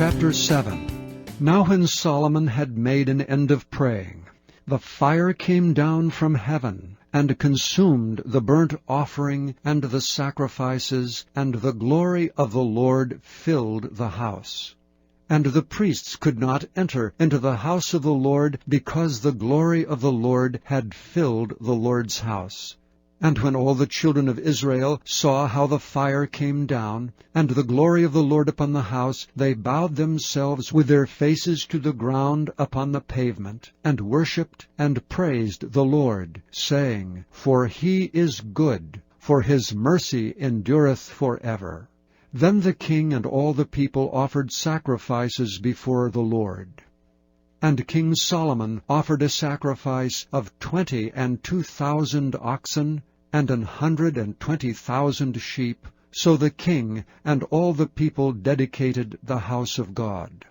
Chapter 7. Now when Solomon had made an end of praying, the fire came down from heaven, and consumed the burnt offering and the sacrifices, and the glory of the Lord filled the house. And the priests could not enter into the house of the Lord, because the glory of the Lord had filled the Lord's house. And when all the children of Israel saw how the fire came down, and the glory of the Lord upon the house, they bowed themselves with their faces to the ground upon the pavement, and worshipped and praised the Lord, saying, For he is good, for his mercy endureth forever. Then the king and all the people offered sacrifices before the Lord. And King Solomon offered a sacrifice of 22,000 oxen, and 120,000 sheep. So the king and all the people dedicated the house of God.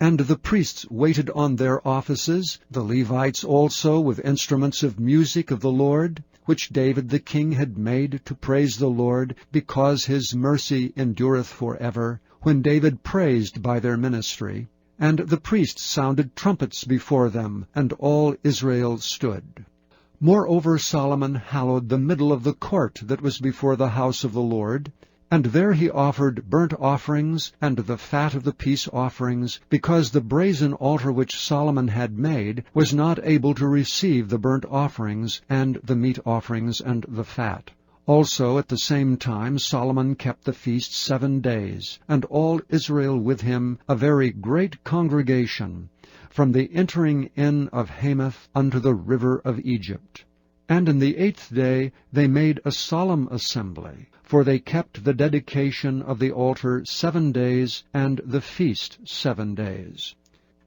And the priests waited on their offices, the Levites also with instruments of music of the Lord, which David the king had made to praise the Lord, because his mercy endureth forever, when David praised by their ministry. And the priests sounded trumpets before them, and all Israel stood. Moreover Solomon hallowed the middle of the court that was before the house of the Lord, and there he offered burnt offerings and the fat of the peace offerings, because the brazen altar which Solomon had made was not able to receive the burnt offerings and the meat offerings and the fat. Also at the same time Solomon kept the feast 7 days, and all Israel with him, a very great congregation, from the entering in of Hamath unto the river of Egypt. And in the 8th day they made a solemn assembly, for they kept the dedication of the altar 7 days, and the feast 7 days.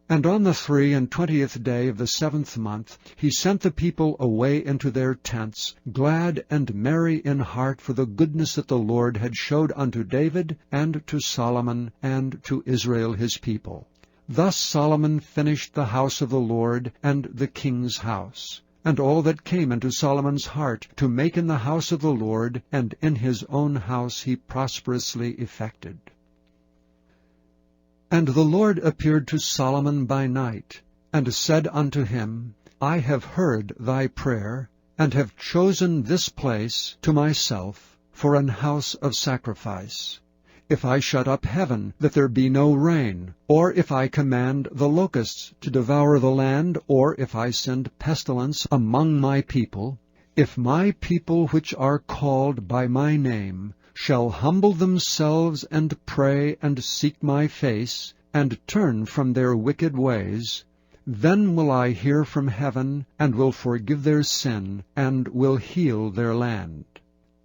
And on the 23rd day of the 7th month he sent the people away into their tents, glad and merry in heart for the goodness that the Lord had showed unto David, and to Solomon, and to Israel his people. Thus Solomon finished the house of the Lord, and the king's house, and all that came into Solomon's heart to make in the house of the Lord, and in his own house he prosperously effected. And the Lord appeared to Solomon by night, and said unto him, I have heard thy prayer, and have chosen this place to myself for an house of sacrifice. If I shut up heaven, that there be no rain, or if I command the locusts to devour the land, or if I send pestilence among my people, if my people which are called by my name shall humble themselves and pray and seek my face, and turn from their wicked ways, then will I hear from heaven, and will forgive their sin, and will heal their land.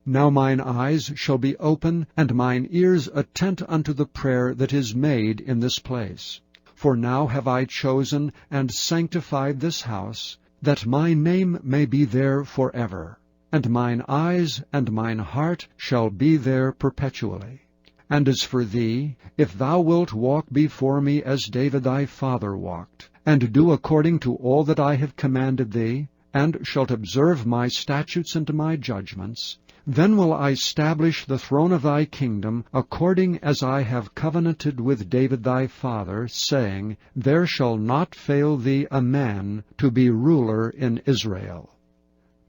Now mine eyes shall be open, and mine ears attent unto the prayer that is made in this place. For now have I chosen and sanctified this house, that my name may be there forever. And mine eyes and mine heart shall be there perpetually. And as for thee, if thou wilt walk before me as David thy father walked, and do according to all that I have commanded thee, and shalt observe my statutes and my judgments, then will I establish the throne of thy kingdom, according as I have covenanted with David thy father, saying, There shall not fail thee a man to be ruler in Israel.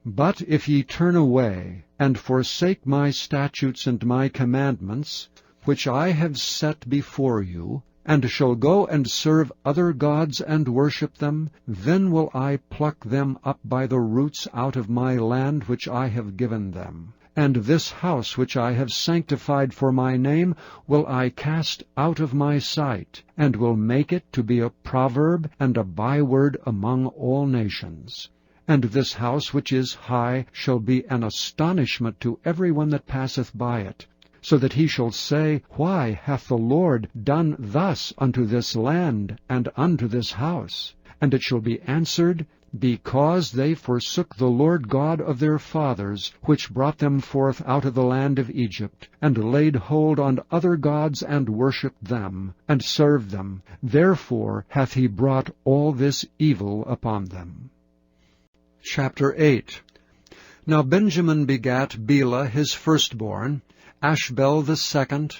But if ye turn away, and forsake my statutes and my commandments, which I have set before you, and shall go and serve other gods and worship them, then will I pluck them up by the roots out of my land which I have given them. And this house which I have sanctified for my name will I cast out of my sight, and will make it to be a proverb and a byword among all nations. And this house which is high shall be an astonishment to every one that passeth by it, so that he shall say, Why hath the Lord done thus unto this land and unto this house? And it shall be answered, Because they forsook the Lord God of their fathers, which brought them forth out of the land of Egypt, and laid hold on other gods, and worshipped them, and served them. Therefore hath he brought all this evil upon them. Chapter 8. Now Benjamin begat Bela his firstborn, Ashbel the second,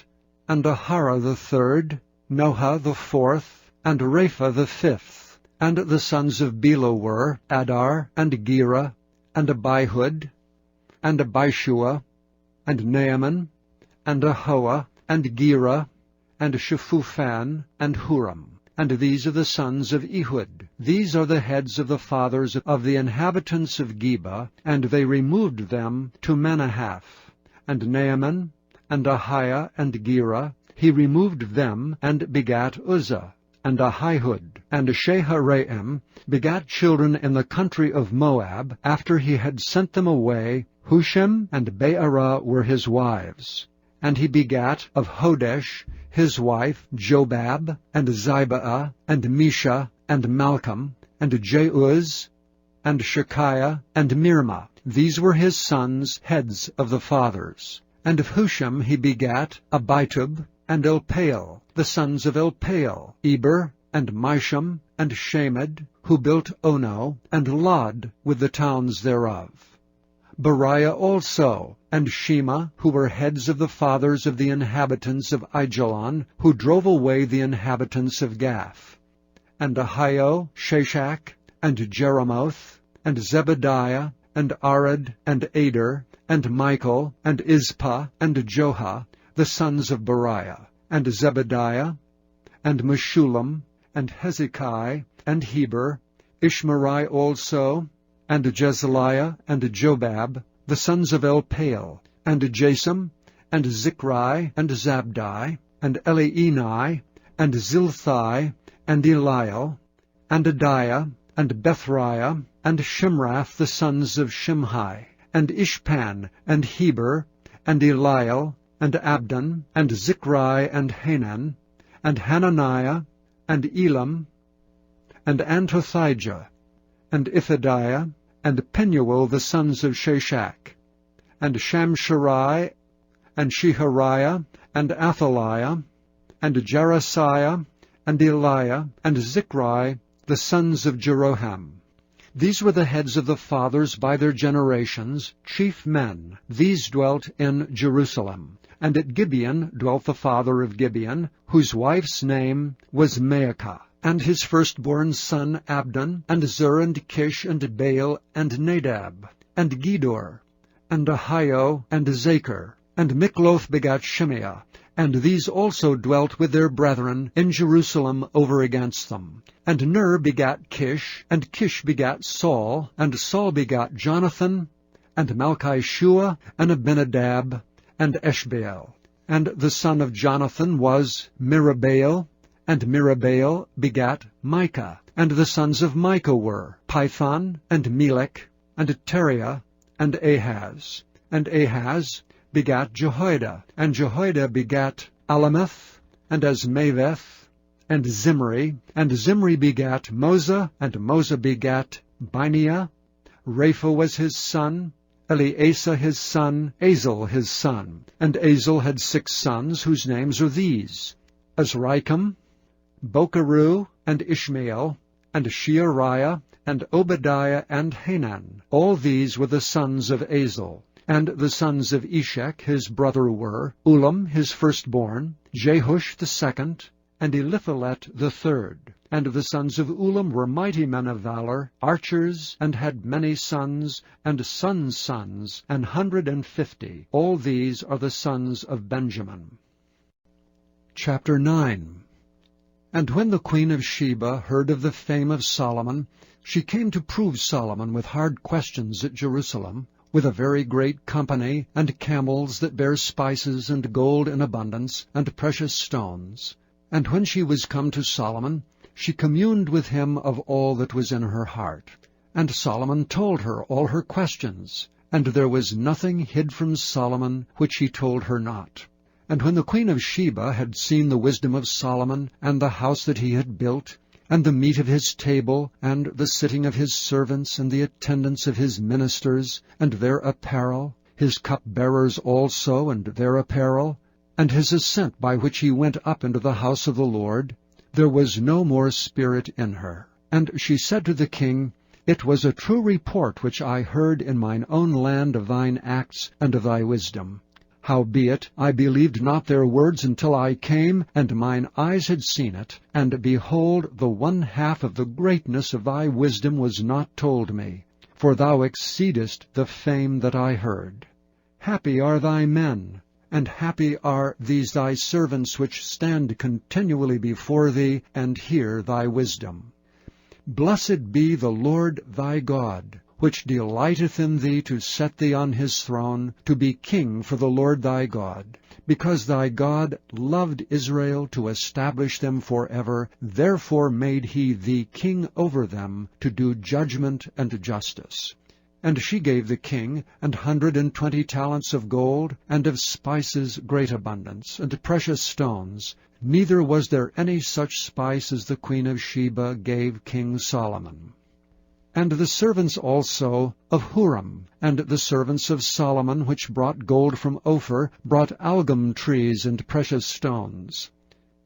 and Ahara the third, Noha the fourth, and Rapha the fifth. And the sons of Bela were Adar, and Gera, and Abihud, and Abishua, and Naaman, and Ahoah, and Gera, and Shephupham, and Huram. And these are the sons of Ehud. These are the heads of the fathers of the inhabitants of Geba, and they removed them to Manahath. And Naaman, and Ahiah, and Gera, he removed them, and begat Uzzah. And Ahihud and Sheharaim begat children in the country of Moab, after he had sent them away. Hushim and Beerah were his wives. And he begat of Hodesh his wife Jobab, and Zibaah, and Misha, and Malcolm, and Jeuz, and Shekiah, and Mirma. These were his sons, heads of the fathers. And of Hushim he begat Abitub, and Elpaal, the sons of Elpaal, Eber, and Misham, and Shamed, who built Ono, and Lod, with the towns thereof. Beriah also, and Shema, who were heads of the fathers of the inhabitants of Aijalon, who drove away the inhabitants of Gath. And Ahio, Shashak, and Jeremoth, and Zebediah, and Arad, and Ader, and Michael, and Izpah, and Joha, the sons of Beriah, and Zebediah, and Meshullam, and Hezekiah, and Heber, Ishmerai also, and Jezaliah, and Jobab, the sons of Elpaal, and Jasam, and Zichri, and Zabdi, and Elienai, and Zilthai, and Eliel, and Adiah, and Bethriah, and Shimrath, the sons of Shimhi, and Ishpan, and Heber, and Eliel, and Abdon, and Zichri, and Hanan, and Hananiah, and Elam, and Antothijah, and Ithadiah, and Penuel, the sons of Shashak, and Shamsherai, and Shehariah, and Athaliah, and Jerasiah, and Eliah, and Zichri, the sons of Jeroham. These were the heads of the fathers by their generations, chief men. These dwelt in Jerusalem. And at Gibeon dwelt the father of Gibeon, whose wife's name was Maacah, and his firstborn son Abdon, and Zur, and Kish, and Baal, and Nadab, and Gedor, and Ahio, and Zachar. And Mikloth begat Shimeah, and these also dwelt with their brethren in Jerusalem over against them. And Ner begat Kish, and Kish begat Saul, and Saul begat Jonathan, and Malchishua, and Abinadab, and Eshbaal. And the son of Jonathan was Mirabaal, and Mirabaal begat Micah. And the sons of Micah were Python, and Melech, and Teriah, and Ahaz. And Ahaz begat Jehoiada, and Jehoiada begat Alameth, and Asmaveth, and Zimri, and Zimri begat Moza, and Moza begat Bineah. Rapha was his son, Eleasa his son, Azel his son. And Azel had 6 sons, whose names are these: Azrikam, Bocheru, and Ishmael, and Sheariah, and Obadiah, and Hanan. All these were the sons of Azel. And the sons of Eshek his brother were Ulam his firstborn, Jehush the second, and Eliphalet the third. And the sons of Ulam were mighty men of valor, archers, and had many sons, and sons' sons, 150. All these are the sons of Benjamin. Chapter 9. And when the queen of Sheba heard of the fame of Solomon, she came to prove Solomon with hard questions at Jerusalem, with a very great company, and camels that bear spices, and gold in abundance, and precious stones. And when she was come to Solomon, she communed with him of all that was in her heart. And Solomon told her all her questions, and there was nothing hid from Solomon which he told her not. And when the queen of Sheba had seen the wisdom of Solomon, and the house that he had built, and the meat of his table, and the sitting of his servants, and the attendance of his ministers, and their apparel, his cupbearers also, and their apparel, and his ascent by which he went up into the house of the Lord, there was no more spirit in her. And she said to the king, It was a true report which I heard in mine own land of thine acts and of thy wisdom. Howbeit I believed not their words until I came, and mine eyes had seen it. And behold, the one half of the greatness of thy wisdom was not told me. For thou exceedest the fame that I heard. Happy are thy men, and happy are these thy servants which stand continually before thee, and hear thy wisdom. Blessed be the Lord thy God, which delighteth in thee to set thee on his throne, to be king for the Lord thy God. Because thy God loved Israel to establish them forever, therefore made he thee king over them, to do judgment and justice. And she gave the king 120 talents of gold, and of spices great abundance, and precious stones. Neither was there any such spice as the queen of Sheba gave King Solomon. And the servants also of Huram, and the servants of Solomon, which brought gold from Ophir, brought algum trees and precious stones.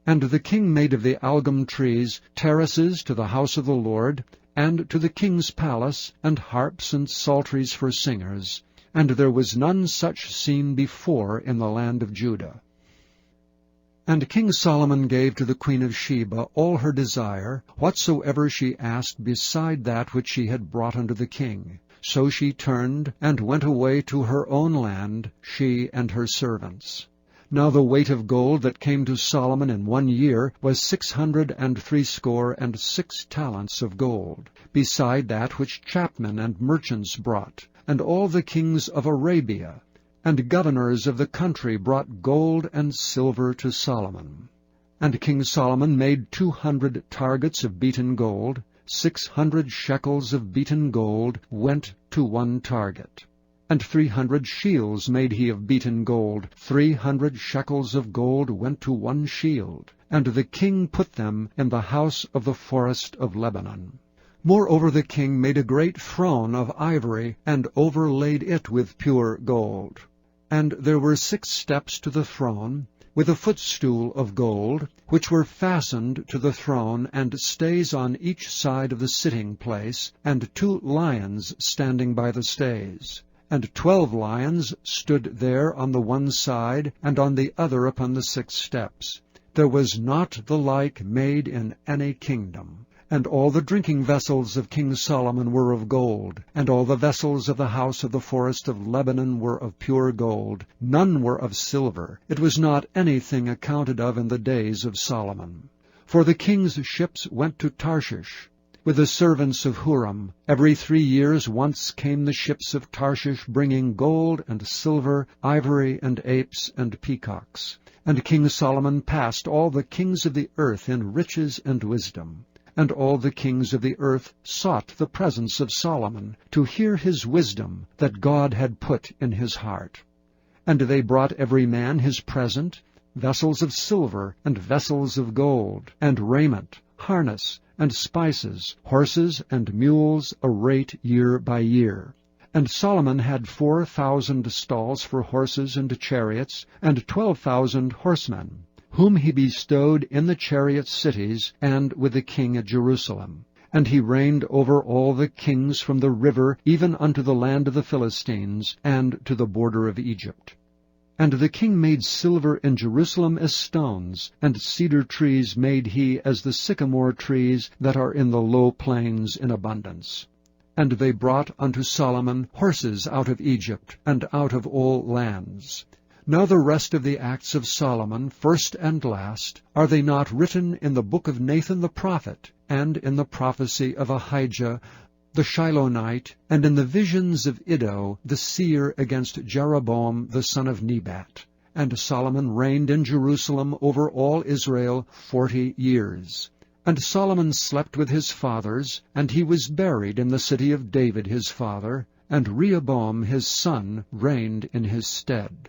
And the king made of the algum trees terraces to the house of the Lord, and to the king's palace, and harps and psalteries for singers. And there was none such seen before in the land of Judah. And King Solomon gave to the queen of Sheba all her desire, whatsoever she asked beside that which she had brought unto the king. So she turned, and went away to her own land, she and her servants. Now the weight of gold that came to Solomon in 1 year was 666 talents of gold, beside that which chapmen and merchants brought, and all the kings of Arabia, and governors of the country brought gold and silver to Solomon. And King Solomon made 200 targets of beaten gold. 600 shekels of beaten gold went to one target. And 300 shields made he of beaten gold. 300 shekels of gold went to one shield. And the king put them in the house of the forest of Lebanon. Moreover the king made a great throne of ivory, and overlaid it with pure gold. And there were 6 steps to the throne, with a footstool of gold, which were fastened to the throne, and stays on each side of the sitting place, and 2 lions standing by the stays. And 12 lions stood there on the one side, and on the other upon the 6 steps. There was not the like made in any kingdom. And all the drinking vessels of King Solomon were of gold, and all the vessels of the house of the forest of Lebanon were of pure gold. None were of silver. It was not anything accounted of in the days of Solomon. For the king's ships went to Tarshish, with the servants of Huram. Every 3 years once came the ships of Tarshish, bringing gold and silver, ivory and apes and peacocks. And King Solomon passed all the kings of the earth in riches and wisdom. And all the kings of the earth sought the presence of Solomon, to hear his wisdom that God had put in his heart. And they brought every man his present, vessels of silver, and vessels of gold, and raiment, harness, and spices, horses and mules, a rate year by year. And Solomon had 4,000 stalls for horses and chariots, and 12,000 horsemen, whom he bestowed in the chariot cities, and with the king at Jerusalem. And he reigned over all the kings from the river even unto the land of the Philistines, and to the border of Egypt. And the king made silver in Jerusalem as stones, and cedar trees made he as the sycamore trees that are in the low plains in abundance. And they brought unto Solomon horses out of Egypt, and out of all lands. Now the rest of the acts of Solomon, first and last, are they not written in the book of Nathan the prophet, and in the prophecy of Ahijah the Shilonite, and in the visions of Iddo the seer against Jeroboam the son of Nebat? And Solomon reigned in Jerusalem over all Israel 40 years. And Solomon slept with his fathers, and he was buried in the city of David his father, and Rehoboam his son reigned in his stead.